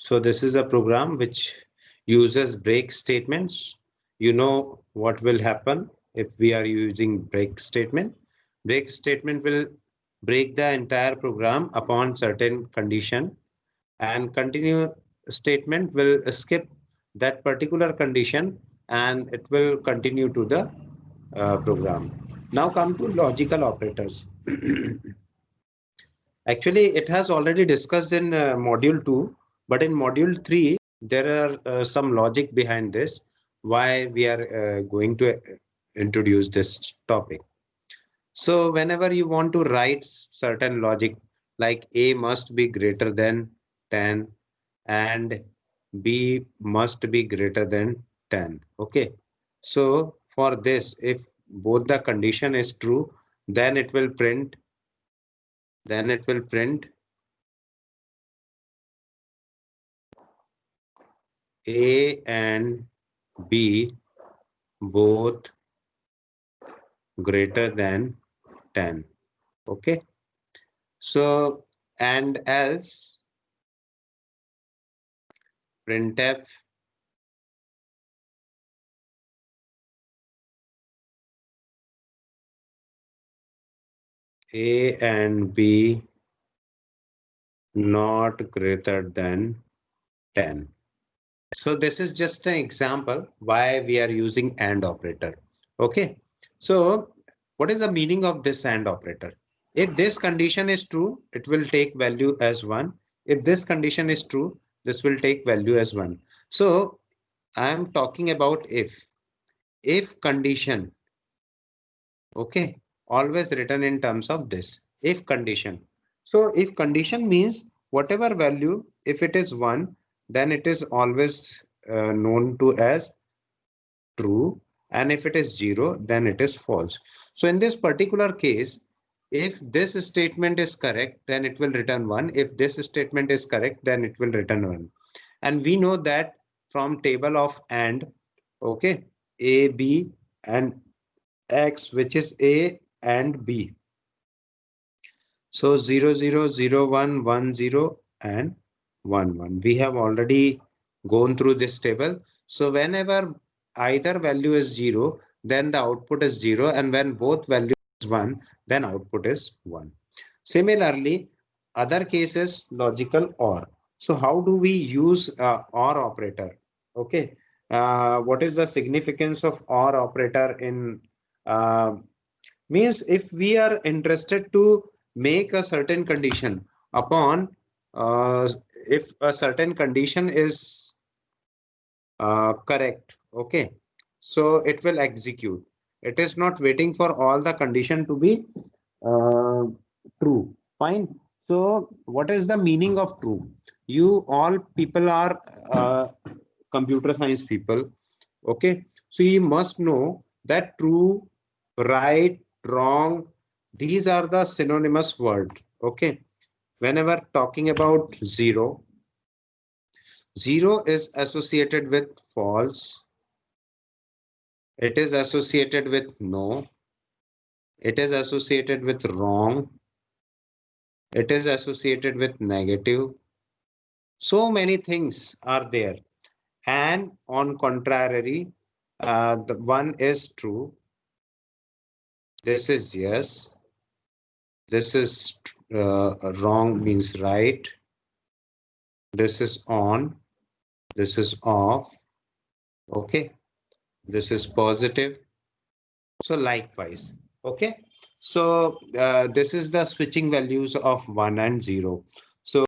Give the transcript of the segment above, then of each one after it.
So this is a program which uses break statements. You know what will happen if we are using break statement. Break statement will break the entire program upon certain condition, and continue statement will skip that particular condition and it will continue to the program. Now come to logical operators. Actually, it has already discussed in module 2, but in module 3, there are some logic behind this, why we are going to introduce this topic. So whenever you want to write certain logic, like A must be greater than 10 and B must be greater than 10. Okay. So for this, if both the condition is true, then it will print, then it will print A and B both greater than 10. Okay. So, and else printf A and B not greater than 10. So this is just an example why we are using AND operator. Okay. So what is the meaning of this AND operator? If this condition is true, it will take value as 1. If this condition is true, this will take value as 1. So I am talking about if condition. Okay. Always written in terms of this if condition. So if condition means whatever value, if it is 1, then it is always known to as true, and if it is 0, then it is false. So in this particular case, if this statement is correct, then it will return 1. If this statement is correct, then it will return 1. And we know that from table of AND, okay, A, B and X, which is A and B. So 0, 0, 0, 1, 1, 0 and 1, 1. We have already gone through this table. So whenever either value is 0, then the output is 0, and when both values is 1, then output is 1. Similarly, other cases logical OR. So how do we use OR operator? Okay. What is the significance of OR operator in means if we are interested to make a certain condition upon if a certain condition is correct, okay, so it will execute. It is not waiting for all the condition to be uh, true. Fine. So what is the meaning of true? You all people are computer science people. Okay. So you must know that true, right, wrong, these are the synonymous word. Okay. Whenever talking about 0, 0 is associated with false. It is associated with no. It is associated with wrong. It is associated with negative. So many things are there. And on contrary, the one is true. This is yes. This is wrong means right. This is on. This is off. Okay. This is positive. So likewise. Okay. So this is the switching values of 1 and 0. So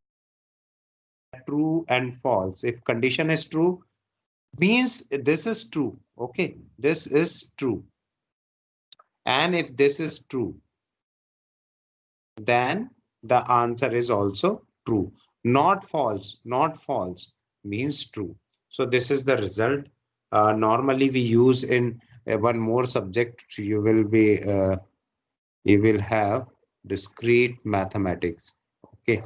true and false. If condition is true, means this is true. Okay. This is true. And if this is true, then the answer is also true. Not false. Not false means true. So this is the result. Normally we use in one more subject. You will have discrete mathematics. Okay,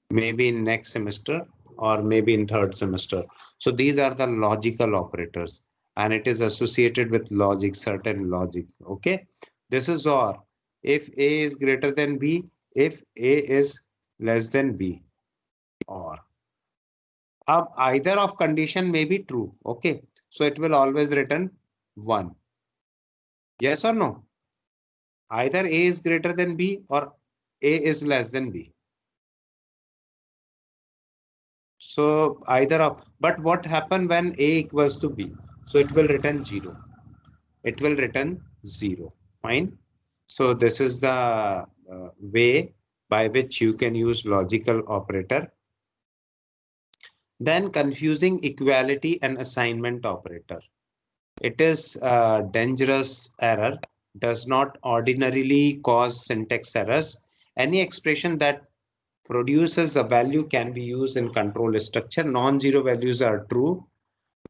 maybe in next semester or maybe in third semester. So these are the logical operators, and it is associated with logic, certain logic. Okay, this is OR. If A is greater than B, if A is less than B, OR. Either of condition may be true. Okay, so it will always return 1. Yes or no? Either A is greater than B or A is less than B. So either of, but what happen when A equals to B? So it will return 0. It will return 0. Fine. So this is the way by which you can use logical operator. Then confusing equality and assignment operator. It is a dangerous error, does not ordinarily cause syntax errors. Any expression that produces a value can be used in control structure. Non-zero values are true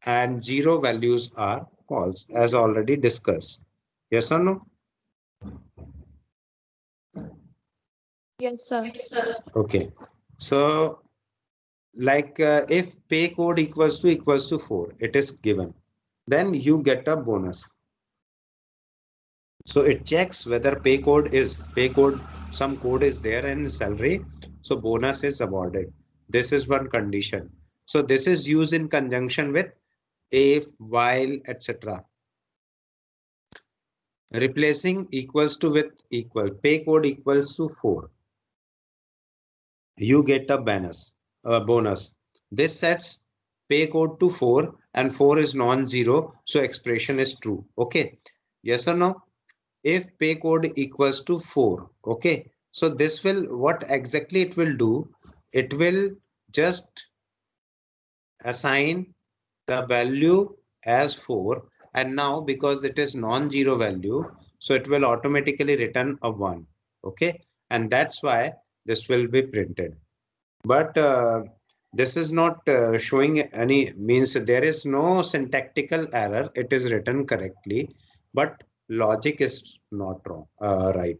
and zero values are false, as already discussed. Yes or no? Yes, sir. Okay. So like if pay code equals to 4, it is given, then you get a bonus. So it checks whether pay code, some code is there in salary. So bonus is awarded. This is one condition. So this is used in conjunction with if, while, etc. Replacing equals to with equal. Pay code equals to 4. You get a bonus. This sets pay code to 4 and 4 is non-zero. So expression is true. Okay. Yes or no? If pay code equals to 4, okay, so this will, what exactly it will do, it will just assign the value as 4, and now because it is non-zero value, so it will automatically return a 1. Okay, and that's why this will be printed. But this is not showing any, means there is no syntactical error, it is written correctly, but logic is not wrong, right.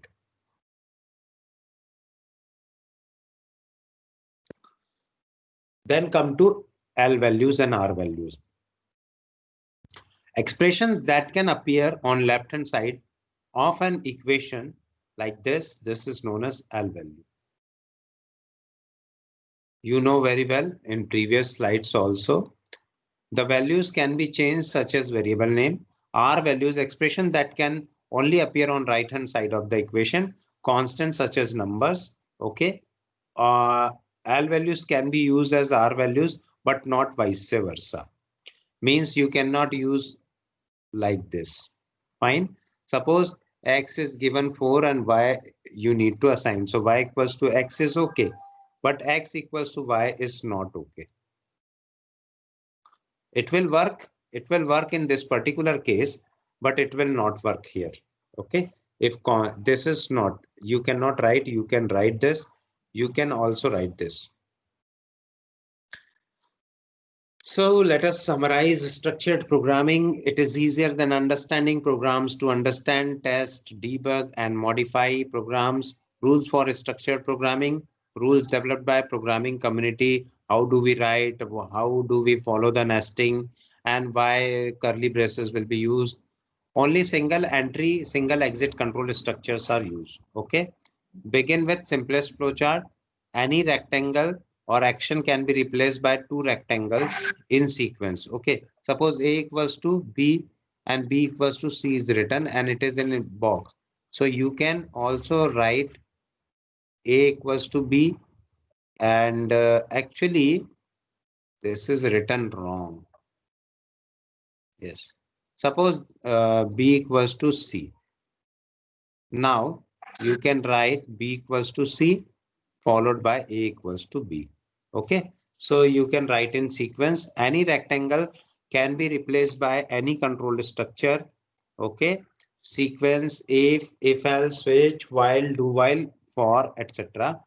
Then come to L values and R values. Expressions that can appear on left hand side of an equation like this is known as L value. You know very well in previous slides also. The values can be changed such as variable name. R values, expression that can only appear on right hand side of the equation. Constants such as numbers. Okay. L values can be used as R values, but not vice versa. Means you cannot use like this. Fine. Suppose x is given 4 and y you need to assign. So y equals to x is okay, but x equals to y is not okay. It will work. It will work in this particular case, but it will not work here. Okay. If this is not, you cannot write, you can write this. You can also write this. So let us summarize structured programming. It is easier than understanding programs to understand, test, debug, and modify programs. Rules for structured programming, rules developed by programming community. How do we write? How do we follow the nesting? And why curly braces will be used? Only single entry, single exit control structures are used. Okay. Begin with simplest flowchart. Any rectangle or action can be replaced by two rectangles in sequence. Okay. Suppose A equals to B and B equals to C is written and it is in a box. So you can also write A equals to B and actually this is written wrong. Yes. Suppose B equals to C. Now you can write B equals to C followed by A equals to B. Okay, so you can write in sequence. Any rectangle can be replaced by any control structure. Okay, sequence if else, switch, while, do while, for, etc.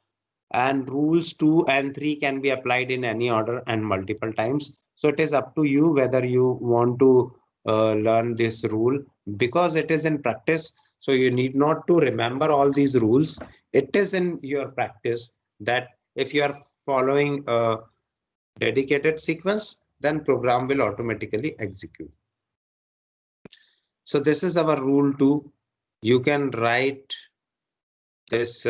And rules 2 and 3 can be applied in any order and multiple times. So it is up to you whether you want to learn this rule, because it is in practice. So you need not to remember all these rules. It is in your practice that if you are following a dedicated sequence, then program will automatically execute. So this is our rule 2. You can write this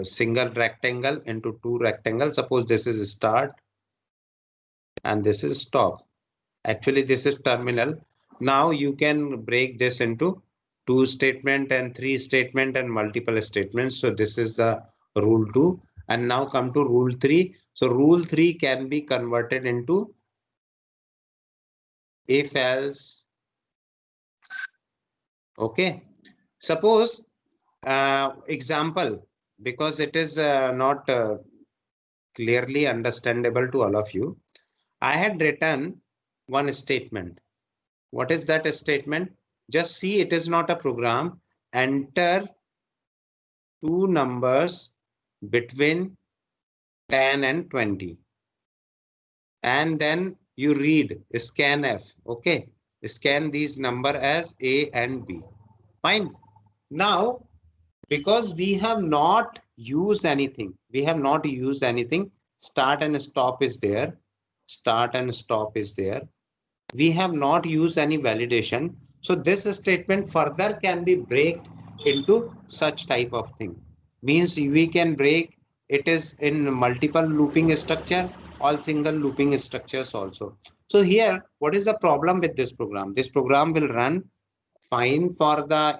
single rectangle into two rectangles. Suppose this is start and this is stop. Actually, this is terminal. Now you can break this into 2 statement and 3 statement and multiple statements. So this is the rule 2. And now come to rule 3. So rule 3 can be converted into if else. Okay. Suppose example, because it is not clearly understandable to all of you. I had written one statement. What is that statement? Just see, it is not a program. Enter 2 numbers between 10 and 20. And then you read scanf. Okay. Scan these number as A and B. Fine. Now, because we have not used anything, start and stop is there. Start and stop is there. We have not used any validation. So this statement further can be break into such type of thing. Means we can break it is in multiple looping structure, all single looping structures also. So here, what is the problem with this program? This program will run fine for the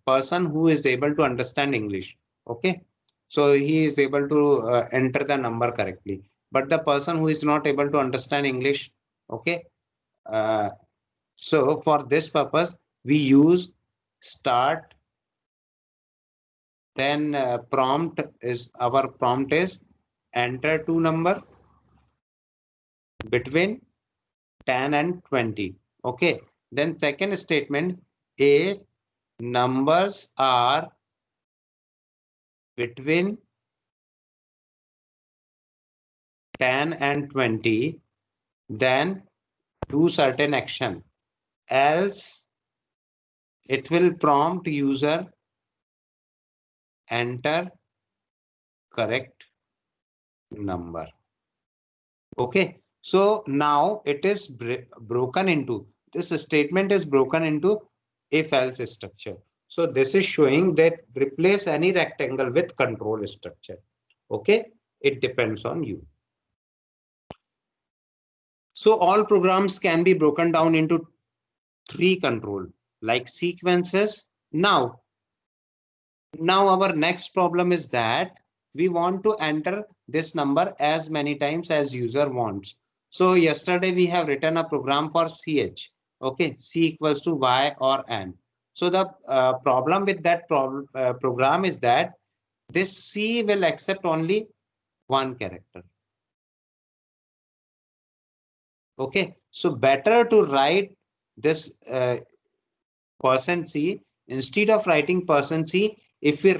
person who is able to understand English. Okay. So he is able to enter the number correctly. But the person who is not able to understand English, okay, uh, so for this purpose, we use start, then our prompt is enter 2 number between 10 and 20. Okay. Then second statement, if numbers are between 10 and 20, then do certain action. Else it will prompt user enter correct number. Okay, so now it is broken into, this statement is broken into if else structure. So this is showing that replace any rectangle with control structure. Okay, it depends on you. So all programs can be broken down into 3 control like sequences. Now our next problem is that we want to enter this number as many times as user wants. So yesterday we have written a program for ch. Okay, c equals to y or n. So the problem with that program is that this c will accept only one character. Okay, so better to write this %c instead of writing %c. If we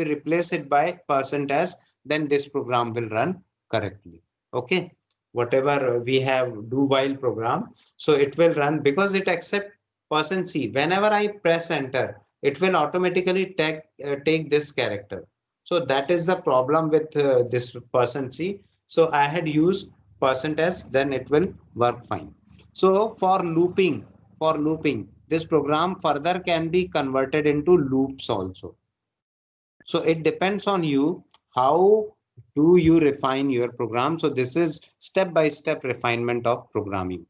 replace it by %s, then this program will run correctly. Okay, whatever we have do while program, so it will run because it accept %c. Whenever I press enter, it will automatically take this character. So that is the problem with this %c. So I had used %s, then it will work fine. So for looping, this program further can be converted into loops also. So it depends on you how do you refine your program. So this is step-by-step refinement of programming.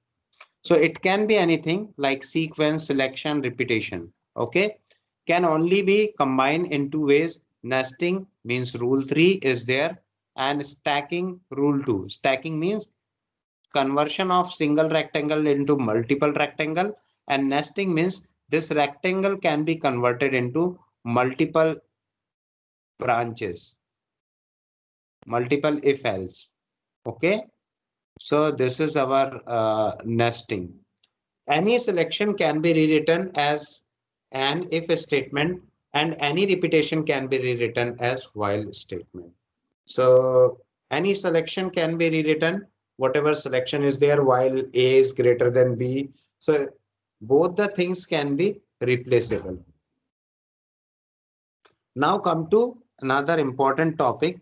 So it can be anything like sequence, selection, repetition. Okay, can only be combined in 2 ways. Nesting means rule 3 is there, and stacking rule 2. Stacking means conversion of single rectangle into multiple rectangle, and nesting means this rectangle can be converted into multiple branches, multiple if else. Okay, so this is our nesting. Any selection can be rewritten as an if statement, and any repetition can be rewritten as while statement. So any selection can be rewritten, whatever selection is there while A is greater than B. So both the things can be replaceable. Now come to another important topic,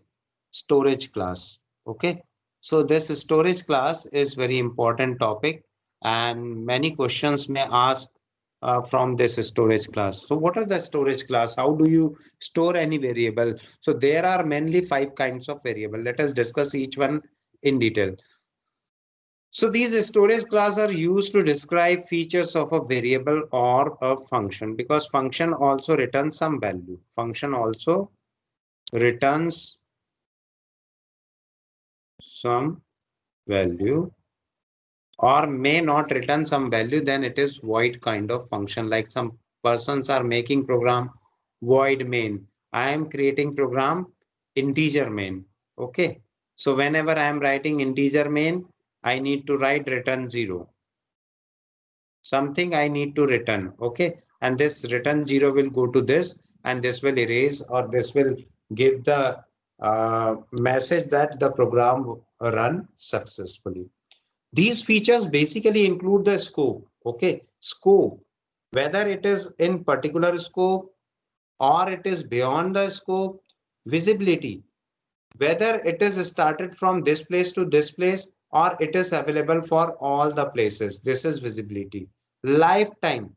storage class. Okay, so this storage class is very important topic, and many questions may ask from this storage class. So what are the storage class? How do you store any variable? So there are mainly 5 kinds of variable. Let us discuss each one in detail. So these storage class are used to describe features of a variable or a function, because function also returns some value. Function also returns some value or may not return some value. Then it is void kind of function. Like some persons are making program void main. I am creating program integer main. Okay. So whenever I am writing integer main, I need to write return 0. Something I need to return. Okay. And this return 0 will go to this, and this will erase, or this will give the message that the program run successfully. These features basically include the scope. Okay. Scope, whether it is in particular scope or it is beyond the scope. Visibility, whether it is started from this place to this place or it is available for all the places. This is visibility. Lifetime,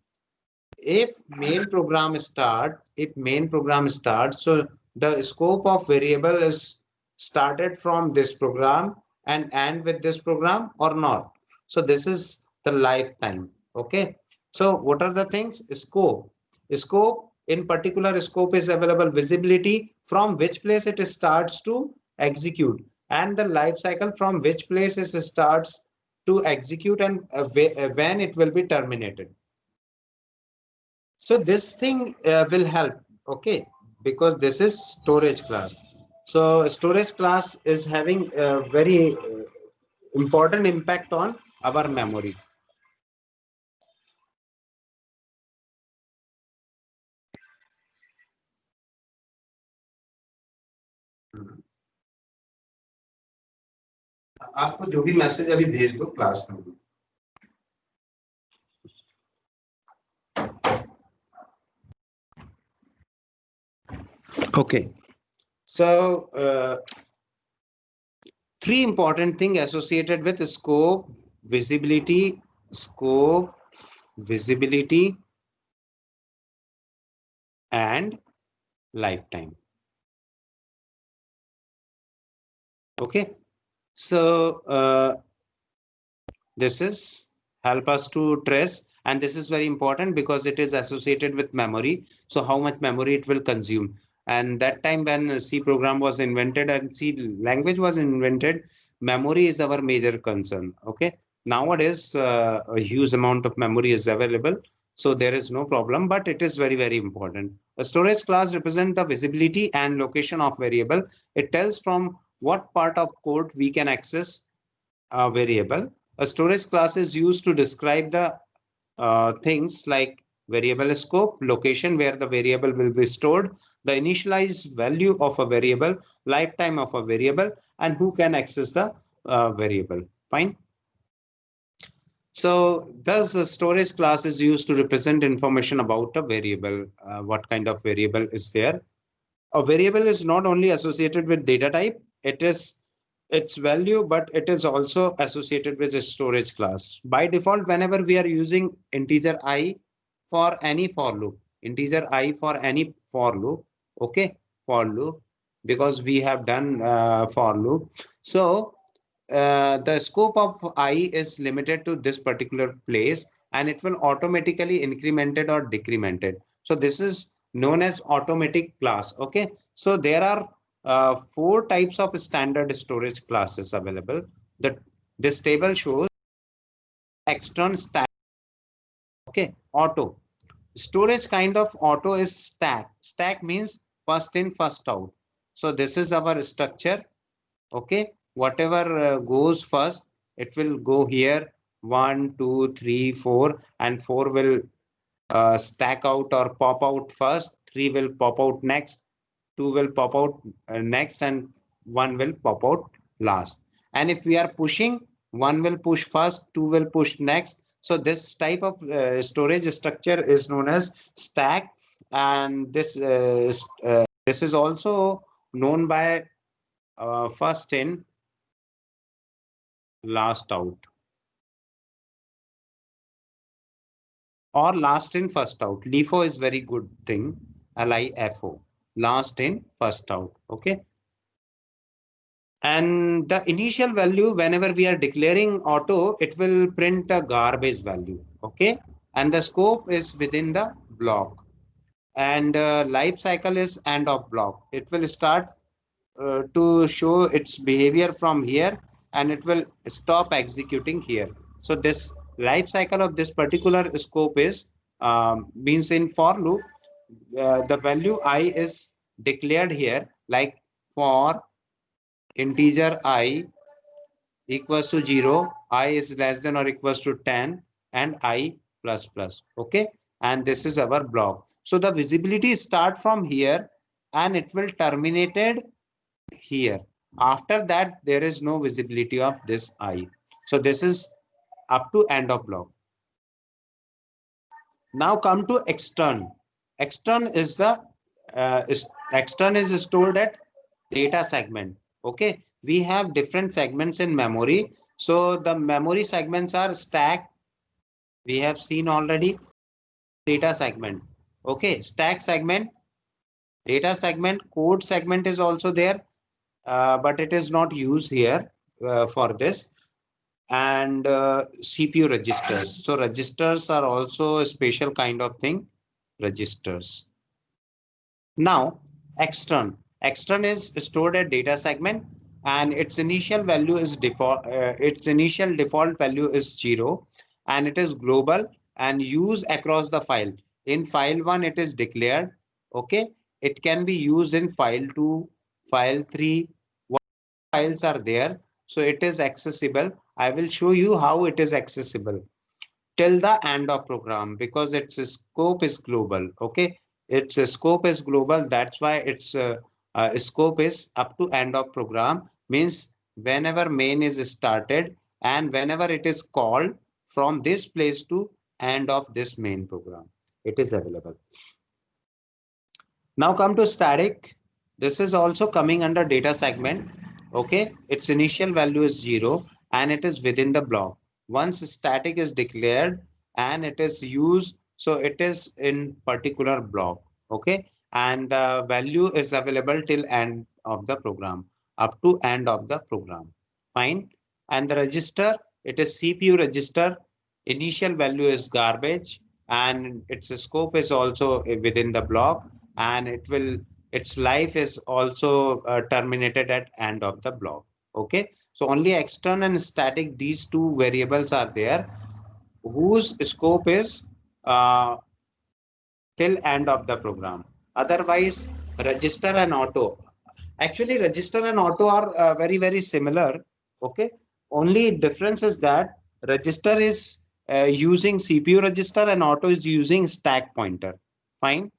if main program starts, so the scope of variable is started from this program and end with this program or not. So this is the lifetime. Okay. So what are the things? Scope, in particular scope is available. Visibility, from which place it starts to execute, and the life cycle, from which place it starts to execute, and when it will be terminated. So this thing will help. Okay, because this is storage class. So storage class is having a very important impact on our memory. आपको जो भी message अभी भेज दो class में. Okay, so three important things associated with scope, visibility, and lifetime. Okay, so this is help us to trace, and this is very important because it is associated with memory. So how much memory it will consume. And that time when C program was invented and C language was invented, memory is our major concern. Okay, nowadays a huge amount of memory is available, so there is no problem, but it is very, very important. A storage class represents the visibility and location of variable. It tells from what part of code we can access a variable. A storage class is used to describe the things like variable scope, location where the variable will be stored, the initialized value of a variable, lifetime of a variable, and who can access the variable. Fine. So thus the storage class is used to represent information about a variable. What kind of variable is there? A variable is not only associated with data type, it is its value, but it is also associated with a storage class. By default, whenever we are using integer I for any for loop, okay, for loop, because we have done for loop. So the scope of I is limited to this particular place, and it will automatically incremented or decremented. So this is known as automatic class. Okay, so there are 4 types of standard storage classes available. This table shows external stack. Okay, auto storage kind of auto is stack. Stack means first in, first out. So this is our structure. Okay, whatever goes first, it will go here. 1, 2, 3, 4, and 4 will stack out or pop out first. 3 will pop out next. 2 will pop out next, and 1 will pop out last. And if we are pushing, 1 will push first, 2 will push next. So this type of storage structure is known as stack, and this is also known by first in, last out, or last in, first out. LIFO is very good thing. LIFO, last in, first out. Okay. And the initial value, whenever we are declaring auto, it will print a garbage value. Okay. And the scope is within the block. And life cycle is end of block. It will start to show its behavior from here, and it will stop executing here. So this life cycle of this particular scope is means in for loop, the value I is declared here, like for integer I equals to 0, I is less than or equals to 10, and I plus plus. Okay. And this is our block. So the visibility start from here and it will terminated here. After that, there is no visibility of this I. So this is up to end of block. Now come to extern. Extern is the extern is stored at data segment. Okay, we have different segments in memory. So the memory segments are stack. We have seen already data segment. Okay, stack segment, data segment, code segment is also there, but it is not used here for this. And CPU registers. So registers are also a special kind of thing, registers. Now, extern. Extern is stored at data segment and its initial value is default. Its initial default value is 0 and it is global and used across the file. In file 1, it is declared. Okay. It can be used in file 2, file 3. What files are there? So it is accessible. I will show you how it is accessible till the end of program because its scope is global. Okay, its scope is global. That's why its scope is up to end of program, means whenever main is started and whenever it is called from this place to end of this main program, it is available. Now come to static. This is also coming under data segment. Okay, its initial value is 0 and it is within the block. Once static is declared and it is used, so it is in particular block. Okay, and the value is available till end of the program, up to end of the program. Fine. And the register, it is CPU register. Initial value is garbage and its scope is also within the block, and it will its life is also terminated at end of the block. Okay, so only external and static, these two variables are there whose scope is till end of the program. Otherwise, register and auto, actually register and auto are very similar. Okay, only difference is that register is using CPU register and auto is using stack pointer. Fine.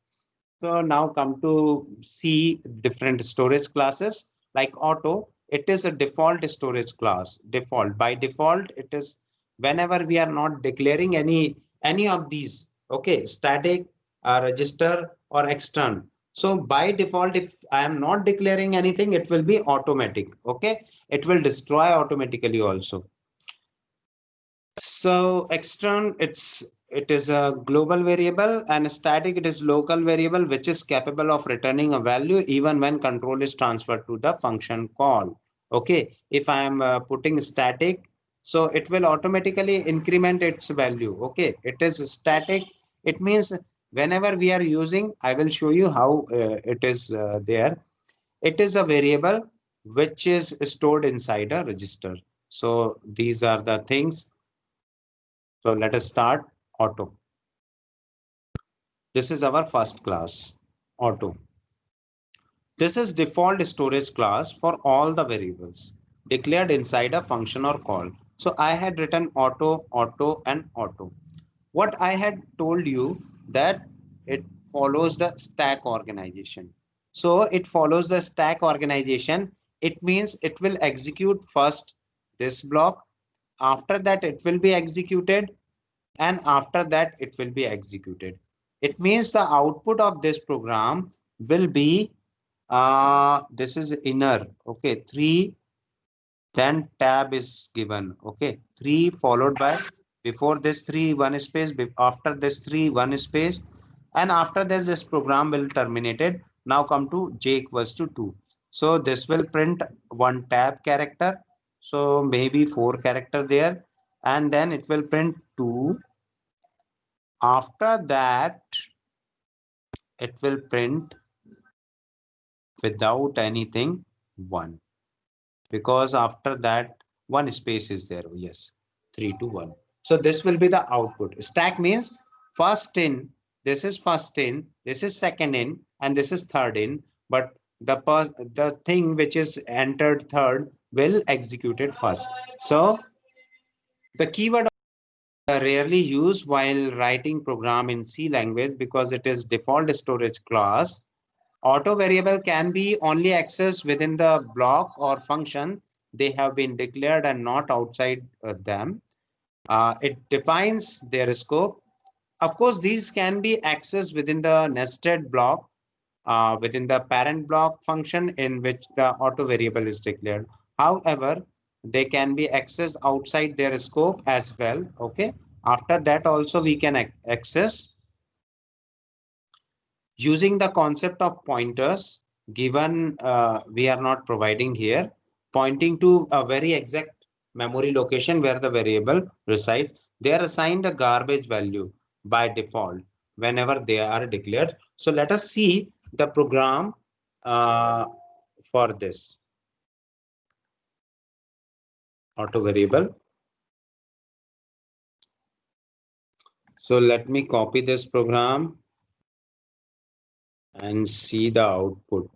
So now come to see different storage classes. Like auto, it is a default storage class. Default, by default, it is whenever we are not declaring any of these. Okay, static, register or extern. So by default, if I am not declaring anything, it will be automatic. Okay, it will destroy automatically also. So extern, it is a global variable, and static, it is local variable which is capable of returning a value even when control is transferred to the function call. Okay, if I am putting static, so it will automatically increment its value. Okay, it is static. It means whenever we are using, I will show you how it is there. It is a variable which is stored inside a register. So these are the things. So let us start auto. This is our first class, auto. This is default storage class for all the variables declared inside a function or call. So I had written auto, auto, and auto. What I had told you that it follows the stack organization. So it follows the stack organization. It means it will execute first this block. After that, it will be executed, and after that it will be executed. It means the output of this program will be this is inner. Okay, 3, then tab is given. Okay, 3 followed by, before this 3 1 space, after this 3 1 space, and after this program will terminated. Now come to j equals to 2. So this will print one tab character. So maybe 4 character there, and then it will print 2. After that, it will print without anything 1, because after that one space is there. Yes, 3 to 1. So this will be the output. Stack means first in, this is first in, this is second in, and this is third in. But the thing which is entered third will execute it first. So the keyword rarely used while writing program in C language because it is default storage class. Auto variable can be only accessed within the block or function. They have been declared and not outside them. It defines their scope. Of course, these can be accessed within the nested block, within the parent block function in which the auto variable is declared. However, they can be accessed outside their scope as well. Okay. After that also we can access using the concept of pointers, given we are not providing here, pointing to a very exact memory location where the variable resides. They are assigned a garbage value by default whenever they are declared. So let us see the program for this auto variable. So let me copy this program and see the output.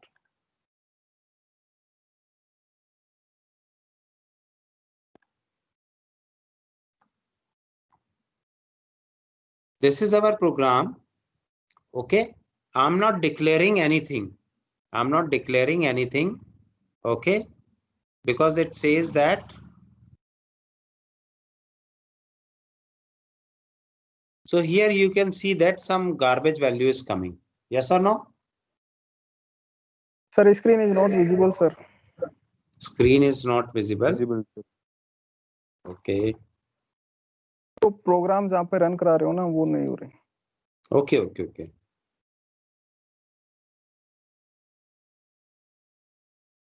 This is our program. Okay, I'm not declaring anything. I'm not declaring anything. Okay, because it says that. So here you can see that some garbage value is coming. Yes or no? Sir, screen is not visible, sir. Screen is not visible. Visible, sir. Okay. तो programme जहाँ पे run करा रहे हो ना वो नहीं हो रहे. Okay, okay, okay.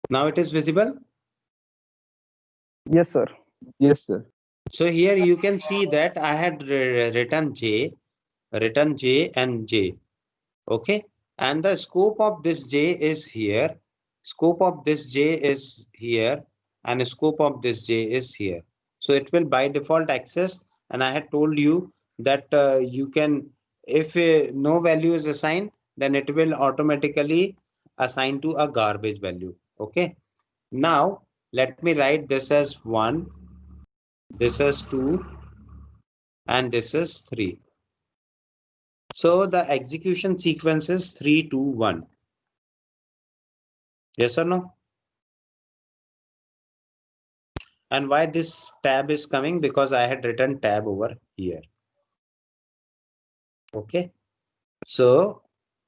Now it is visible. Yes, sir. Yes, sir. So here you can see that I had written J and J. Okay, and the scope of this J is here. Scope of this J is here, and scope of this J is here. So it will by default access, and I had told you that you can, if no value is assigned, then it will automatically assign to a garbage value. Okay. Now let me write this as 1, this is 2, and this is 3. So the execution sequence is 3, 2, 1. Yes or no? And why this tab is coming? Because I had written tab over here. Okay. So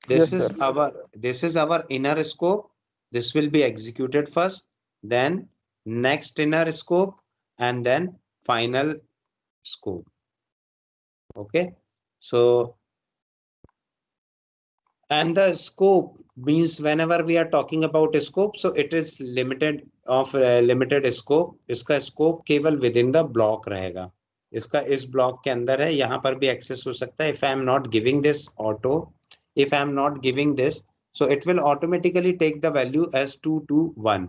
this Yes, is our inner scope. This will be executed first, then next inner scope, and then final scope. Okay. So and the scope means whenever we are talking about scope, so it is limited scope. इसका scope केवल within the block रहेगा. इसका इस block के अंदर है, यहाँ पर भी access हो सकता है. If I am not giving this auto, if I am not giving this, so it will automatically take the value as 2 to 1.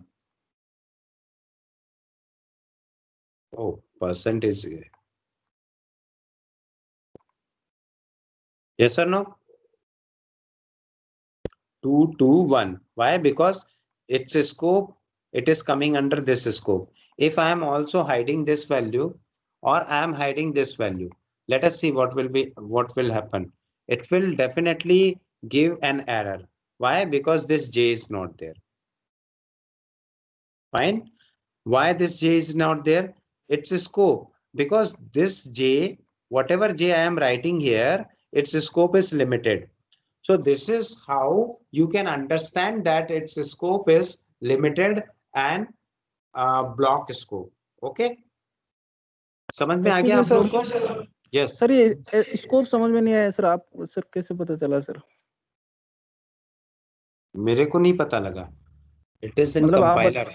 Oh, percent is here. Yes or no? 2 to 1. Why? Because it's a scope, it is coming under this scope. If I am also hiding this value or I am hiding this value, let us see what will happen. It will definitely give an error. Why? Because this J is not there. Fine. Why this J is not there? It's a scope, because this J, whatever J I am writing here, its scope is limited. So this is how you can understand that its scope is limited and block scope. Okay. समझ में आ गया आप लोग को? Yes. Sir ये scope समझ में नहीं आया सर. आप सर कैसे पता चला सर? मेरे को नहीं पता लगा. It is in मतलब आप compiler.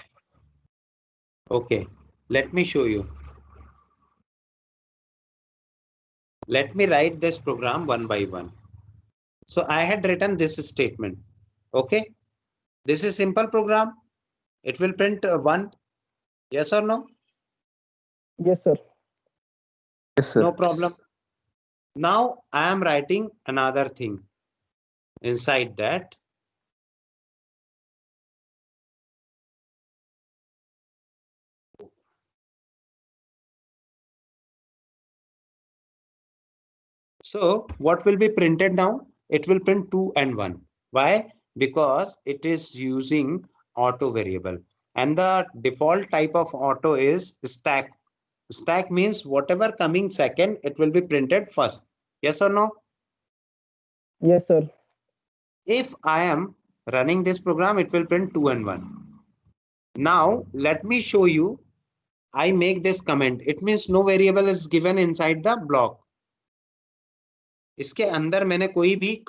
Okay, let me show you. Let me write this program one by one. So I had written this statement. Okay, this is simple program. It will print 1. Yes or no? yes sir. Yes sir. No problem. Now I am writing another thing inside that. So what will be printed now? It will print 2 and 1. Why? Because it is using auto variable, and the default type of auto is stack. Stack means whatever coming second, it will be printed first. Yes or no? Yes sir. If I am running this program, it will print 2 and 1. Now let me show you. I make this comment. It means no variable is given inside the block. इसके अंदर मैंने कोई भी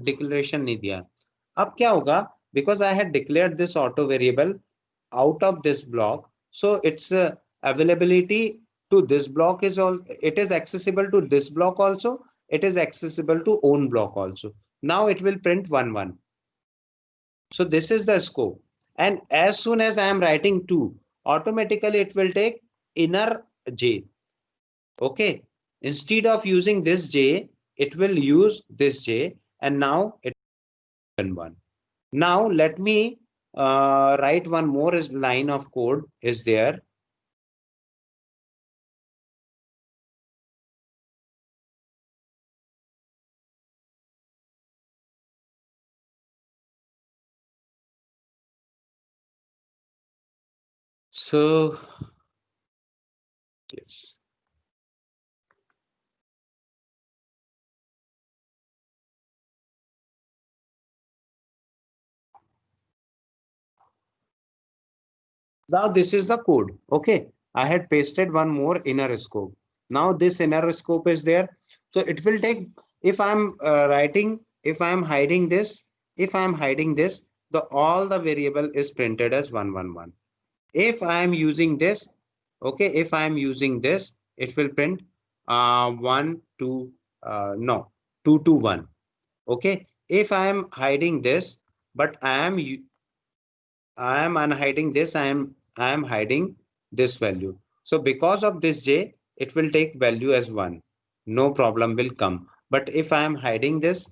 declaration नहीं दिया. अब क्या होगा? Because I had declared this auto variable out of this block, so its availability to this block is all. It is accessible to this block also. It is accessible to own block also. Now it will print 1 1. So this is the scope. And as soon as I am writing 2, automatically it will take inner j. Okay. Instead of using this j, it will use this j, and now it will 1. Now let me write one more line of code is there. So yes. Now this is the code. Okay. I had pasted one more inner scope. Now this inner scope is there. So it will take, if I'm writing, if I'm hiding this, the all the variable is printed as 1 1 1. If I am using this, okay, if I am using this, it will print 1 2 no 2 2 1. Okay. If I am hiding this, but I am unhiding this, I am hiding this value. So because of this j, it will take value as 1. No problem will come. But if I am hiding this,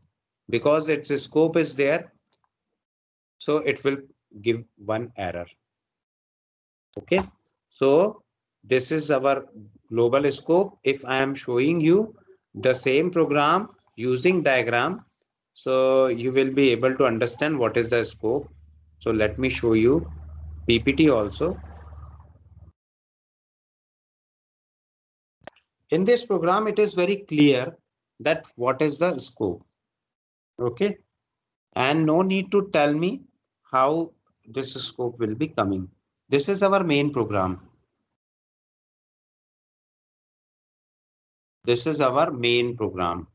because its scope is there, so it will give 1 error. Okay. So this is our global scope. If I am showing you the same program using diagram, so you will be able to understand what is the scope. So let me show you PPT also. In this program, it is very clear that what is the scope. Okay. And no need to tell me how this scope will be coming. This is our main program. This is our main program.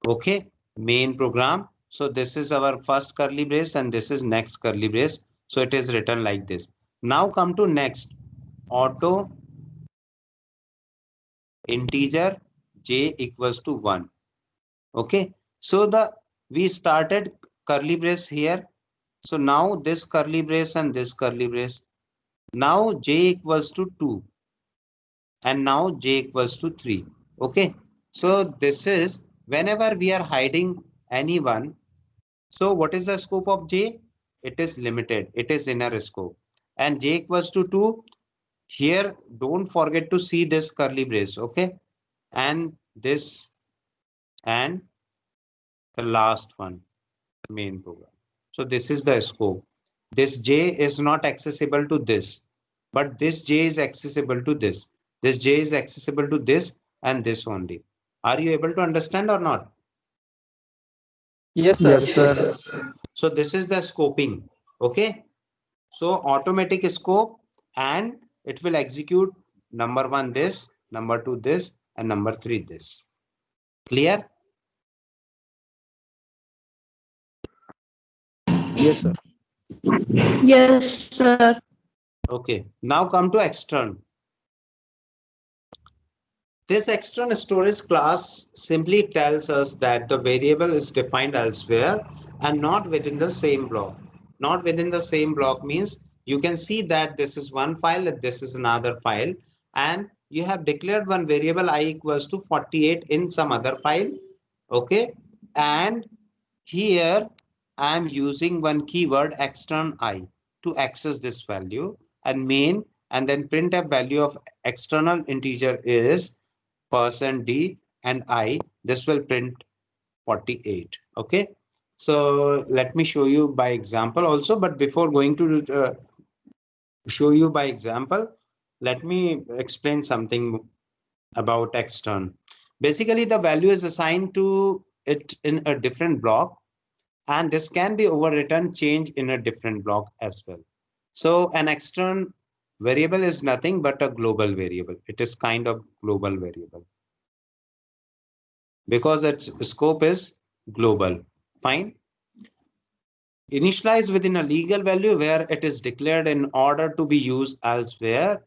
Okay. Main program. So this is our first curly brace and this is next curly brace. So it is written like this. Now come to next. Auto integer j equals to 1. Okay. So we started curly brace here. So now this curly brace and this curly brace. Now j equals to 2 and now j equals to 3. Okay. So this is whenever we are hiding anyone. So what is the scope of j? It is limited. It is inner scope. And j equals to 2. Here don't forget to see this curly brace. Okay. And this and the last one, the main program. So this is the scope. This j is not accessible to this, but this j is accessible to this. This j is accessible to this and this only. Are you able to understand or not? Yes sir. Yes sir. So this is the scoping. Okay. So automatic scope, and it will execute number 1 this, number 2 this, and number 3 this. Clear? Yes, sir. Yes, sir. Okay, now come to extern. This external storage class simply tells us that the variable is defined elsewhere and not within the same block. Not within the same block means you can see that this is one file and this is another file, and you have declared one variable I equals to 48 in some other file. Okay, and here I am using one keyword extern I to access this value, and main and then printf value of external integer is %d and I. This will print 48. Okay, so let me show you by example also, but before going to show you by example, let me explain something about extern. Basically, the value is assigned to it in a different block, and this can be overwritten, change in a different block as well. So an extern variable is nothing but a global variable. It is kind of global variable because its scope is global. Fine. Initialized within a legal value where it is declared in order to be used elsewhere.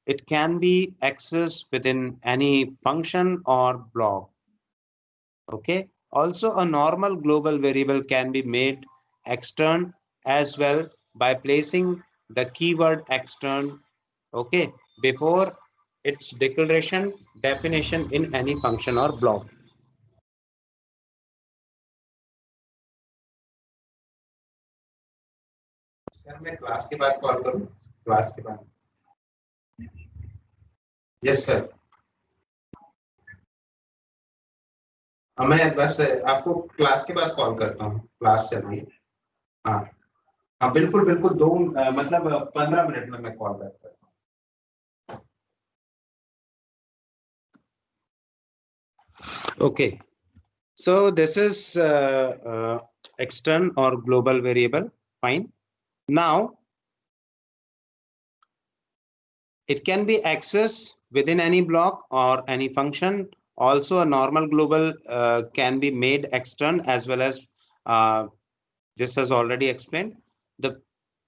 It can be accessed within any function or block. Okay. Also, a normal global variable can be made extern as well by placing the keyword extern, okay, before its declaration definition in any function or block. Sir मैं class के बाद call करूं? Class के बाद? Yes sir. मैं बस आपको class के बाद कॉल करता हूं. क्लास चल रही है. हाँ हाँ बिल्कुल बिल्कुल मतलब 15 मिनट में मैं कॉल बैक करता हूं. Okay, so this is extern or global variable. Fine. Now it can be accessed within any block or any function. Also, a normal global can be made extern as well as this has already explained.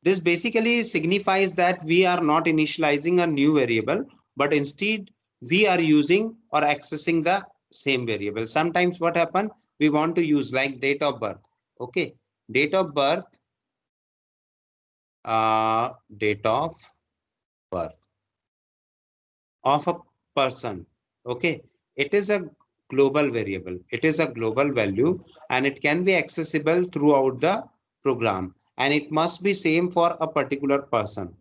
This basically signifies that we are not initializing a new variable, but instead we are using or accessing the same variable. Sometimes what happen, we want to use like date of birth. Okay, date of birth of a person. Okay, it is a global variable. It is a global value and it can be accessible throughout the program, and it must be same for a particular person.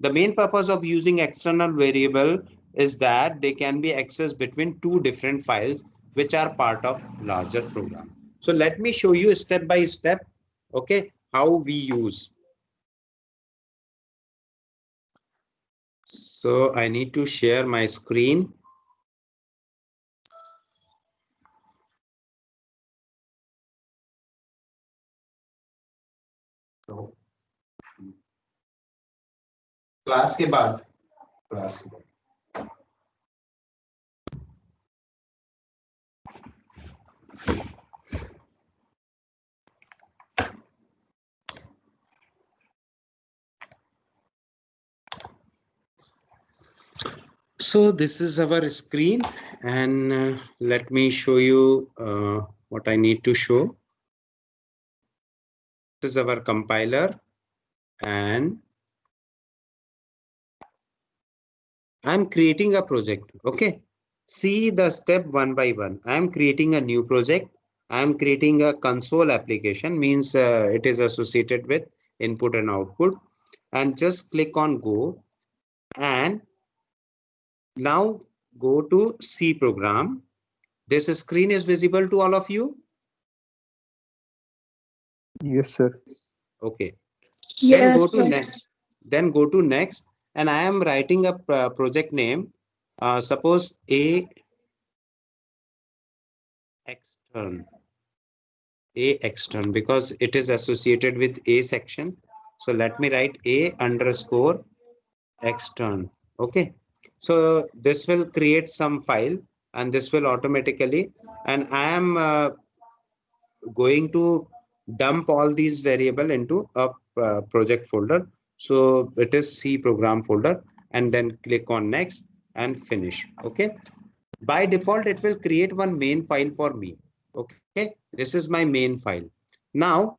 The main purpose of using external variable is that they can be accessed between two different files which are part of larger program. So let me show you step by step, okay, how we use. So I need to share my screen. Class के बाद So this is our screen, and let me show you what I need to show. This is our compiler, and I'm creating a project. Okay, see the step one by one. I'm creating a new project. I'm creating a console application, means it is associated with input and output, and just click on go, and now go to C program. This screen is visible to all of you. Yes, sir. Okay. Yes, Then go to sir. next. Then go to next, and I am writing a project name. Suppose A extern. A extern, because it is associated with A section. So let me write A underscore extern. Okay. So this will create some file, and this will automatically, and I am going to dump all these variable into a project folder. So it is C program folder, and then click on next and finish. Okay. By default, it will create one main file for me. Okay. This is my main file. Now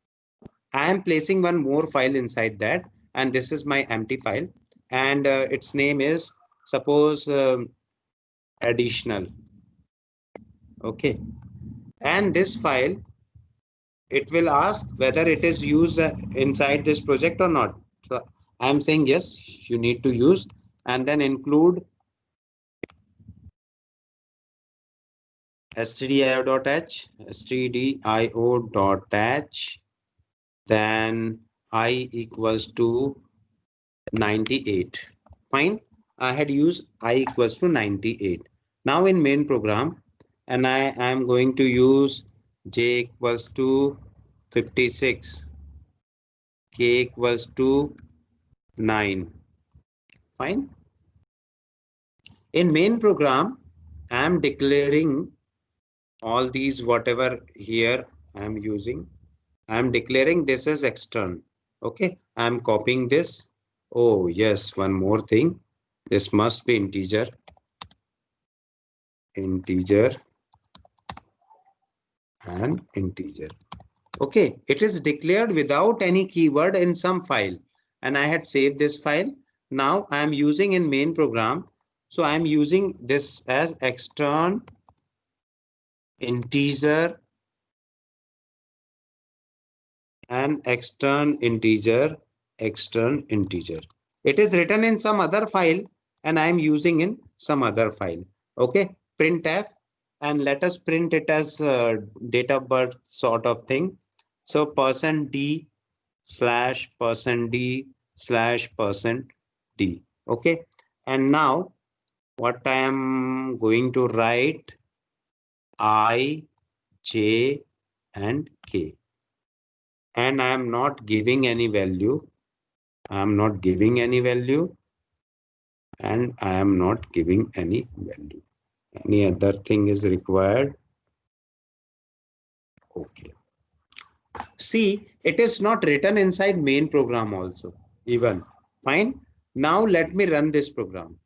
I am placing one more file inside that, and this is my empty file, and its name is suppose additional. Okay. And this file, it will ask whether it is used inside this project or not. So I'm saying yes, you need to use, and then include stdio.h, stdio.h, then I equals to 98. Fine. I had used I equals to 98. Now in main program, and I am going to use j equals to 56, k equals to 9. Fine. In main program, I am declaring all these whatever here I am using. I am declaring this as extern. Okay. I am copying this. Oh yes, one more thing. This must be integer. Integer and integer. Okay. It is declared without any keyword in some file, and I had saved this file. Now I am using in main program. So I am using this as extern integer and extern integer. It is written in some other file, and I am using in some other file. Okay, printf, and let us print it as date of birth sort of thing. So %d slash %d slash %d. Okay, and now what I am going to write, I, j, and k, and I am not giving any value. I am not giving any value, and I am not giving any value. Any other thing is required. Okay. See, it is not written inside main program also. Even. Fine. Now let me run this program.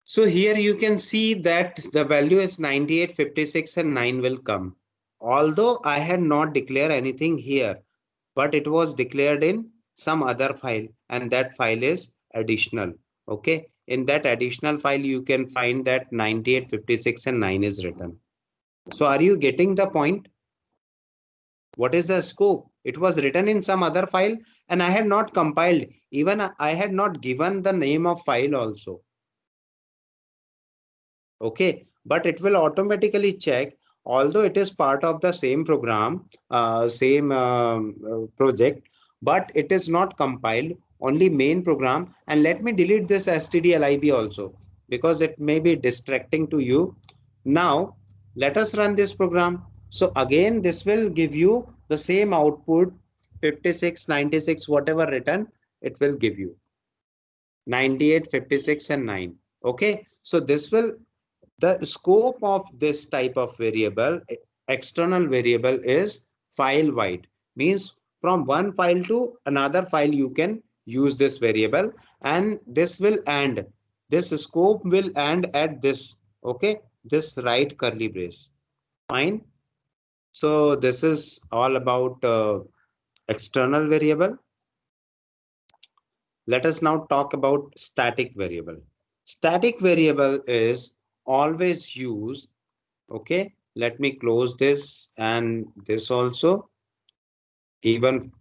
So here you can see that the value is 98, 56, and 9 will come. Although I had not declared anything here, but it was declared in some other file, and that file is additional. Okay. In that additional file, you can find that 98, 56, and 9 is written. So are you getting the point? What is the scope? It was written in some other file, and I had not compiled. Even I had not given the name of file also. Okay, but it will automatically check, although it is part of the same program, same project, but it is not compiled, only main program. And let me delete this stdlib also, because it may be distracting to you. Now let us run this program. So again, this will give you the same output, 56, 96, whatever written, it will give you 98, 56, and 9. Okay, so this will, the scope of this type of variable, external variable, is file wide. Means from one file to another file you can use this variable, and this will end. This scope will end at this. Okay, this right curly brace. Fine. So this is all about external variable. Let us now talk about static variable. Static variable is always used. Okay, let me close this and this also. Even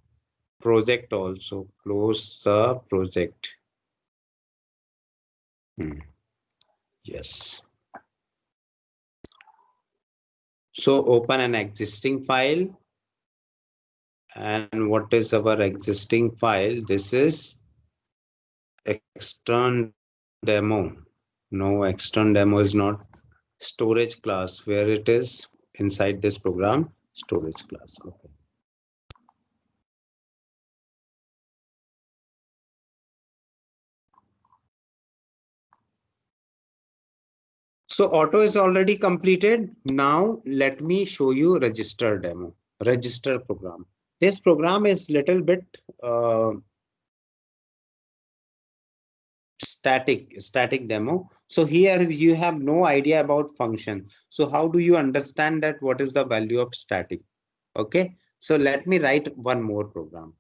project also, close the project. Yes. So open an existing file. And what is our existing file? This is extern demo. No, extern demo is not storage class. Where it is inside this program, storage class. Okay. So auto is already completed. Now let me show you register demo, register program. This program is little bit static demo. So here you have no idea about function. So how do you understand that what is the value of static? Okay, so let me write one more program.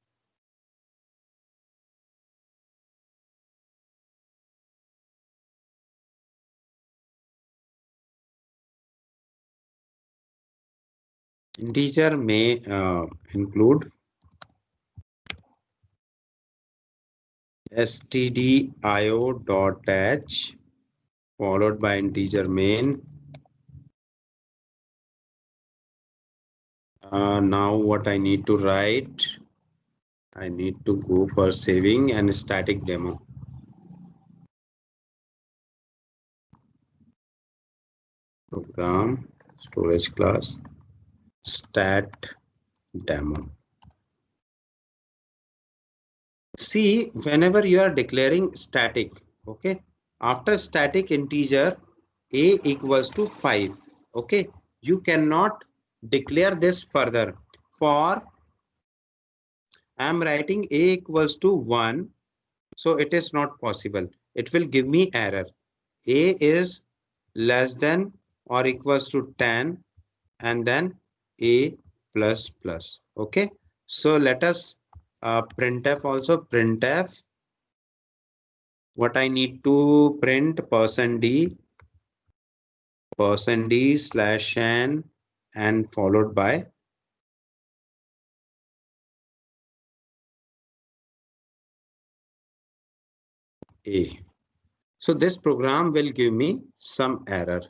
Integer may include stdio.h followed by integer main. Now what I need to write, I need to go for saving and static demo. Program storage class stat demo. See, whenever you are declaring static, okay, after static integer a equals to 5, okay, you cannot declare this further. For I am writing a equals to 1, so it is not possible. It will give me error. A is less than or equals to 10 and then a plus plus. Okay, so let us printf also. Printf, what I need to print, %d slash n and followed by a. So this program will give me some error.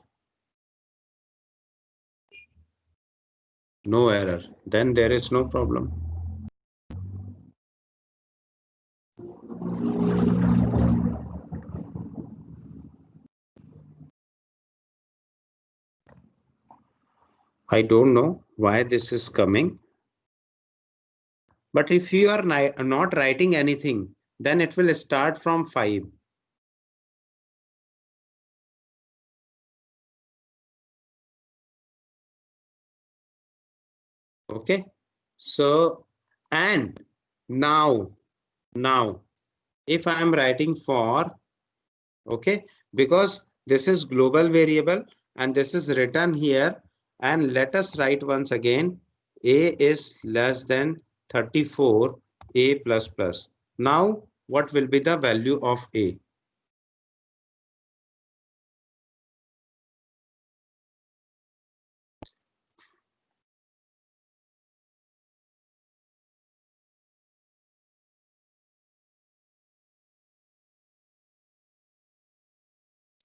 No error, then there is no problem. I don't know why this is coming. But if you are not writing anything, then it will start from 5. Okay, so and now if I am writing for, okay, because this is global variable and this is written here, and let us write once again, a is less than 34, a plus plus. Now what will be the value of a?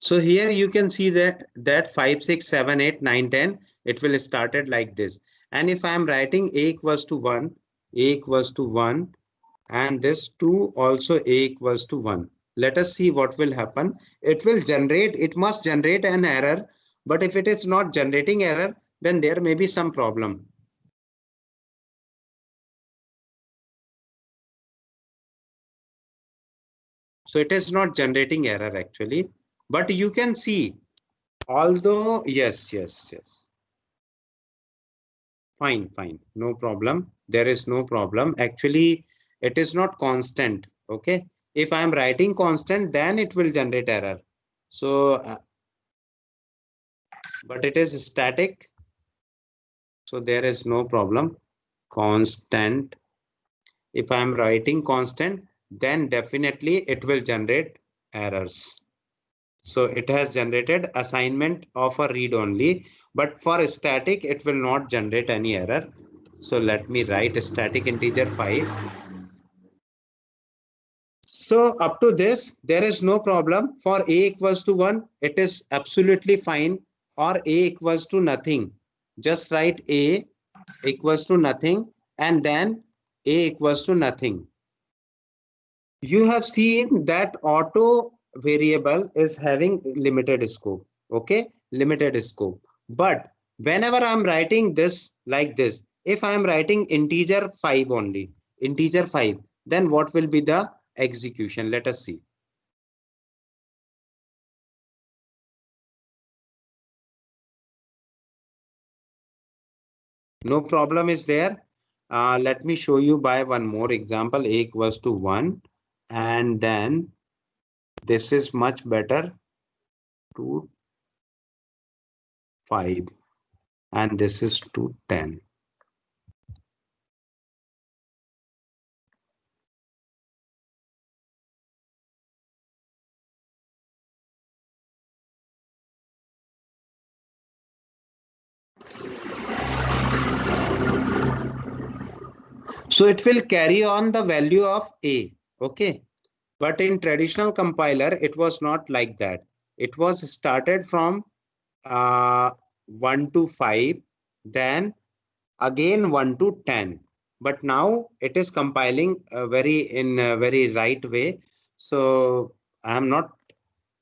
So here you can see that 5, 6, 7, 8, 9, 10, it will started like this. And if I am writing a equals to 1, a equals to 1, and this 2 also a equals to 1. Let us see what will happen. It will generate, it must generate an error, but if it is not generating error, then there may be some problem. So it is not generating error actually, but you can see, although yes. Fine, no problem. There is no problem. Actually, it is not constant. Okay. If I am writing constant, then it will generate error. So, but it is static. So there is no problem. Constant. If I am writing constant, then definitely it will generate errors. So it has generated assignment of a read only, but for static, it will not generate any error. So let me write a static integer 5. So up to this, there is no problem. For a equals to 1, it is absolutely fine, or a equals to nothing. just write A equals to nothing and then A equals to nothing. You have seen that auto variable is having limited scope. Okay, limited scope. But whenever I'm writing this like this, if I'm writing integer 5 only, integer 5, then what will be the execution? Let us see. No problem is there. Let me show you by one more example. A equals to 1 and then this is much better, 2, 5 and this is 2, 10. So it will carry on the value of A. Okay. But in traditional compiler, it was not like that. It was started from 1 to 5, then again 1 to 10. But now it is compiling in a very right way. So I am not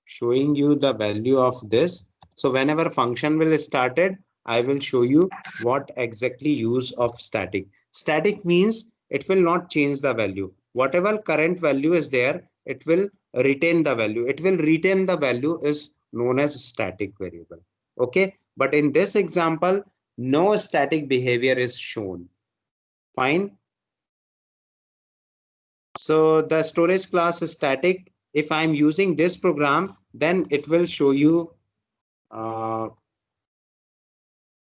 showing you the value of this. So whenever function will started, I will show you what exactly use of static. Static means it will not change the value. Whatever current value is there, it will retain the value. It will retain the value is known as static variable. Okay, but in this example, no static behavior is shown. Fine. So the storage class is static. If I'm using this program, then it will show you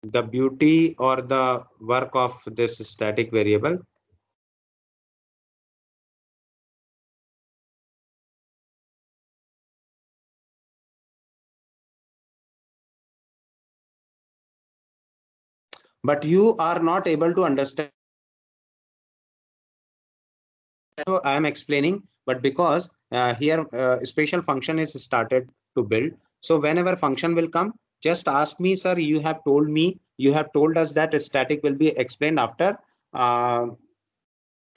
the beauty or the work of this static variable. But you are not able to understand. So I am explaining, but because here special function is started to build. So whenever function will come, just ask me, sir, you have told us that static will be explained after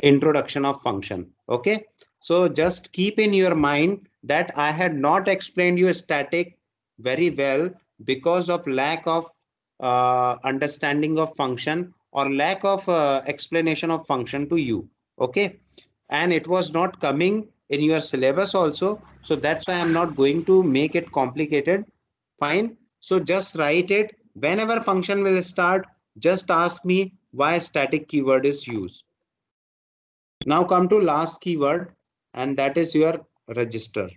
introduction of function. Okay, so just keep in your mind that I had not explained you static very well because of lack of understanding of function or lack of explanation of function to you. Okay, and it was not coming in your syllabus also, so that's why I'm not going to make it complicated. Fine, so just write it. Whenever function will start, just ask me why static keyword is used. Now come to last keyword, and that is your register.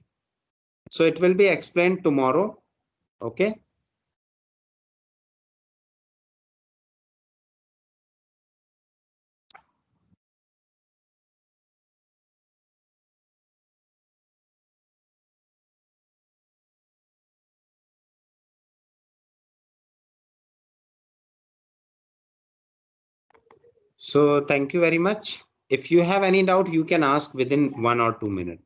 So it will be explained tomorrow. Okay. So thank you very much. If you have any doubt, you can ask within 1 or 2 minutes.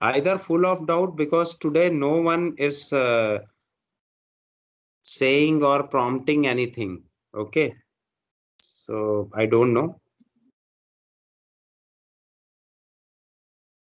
Either full of doubt because today no one is saying or prompting anything. Okay. So I don't know.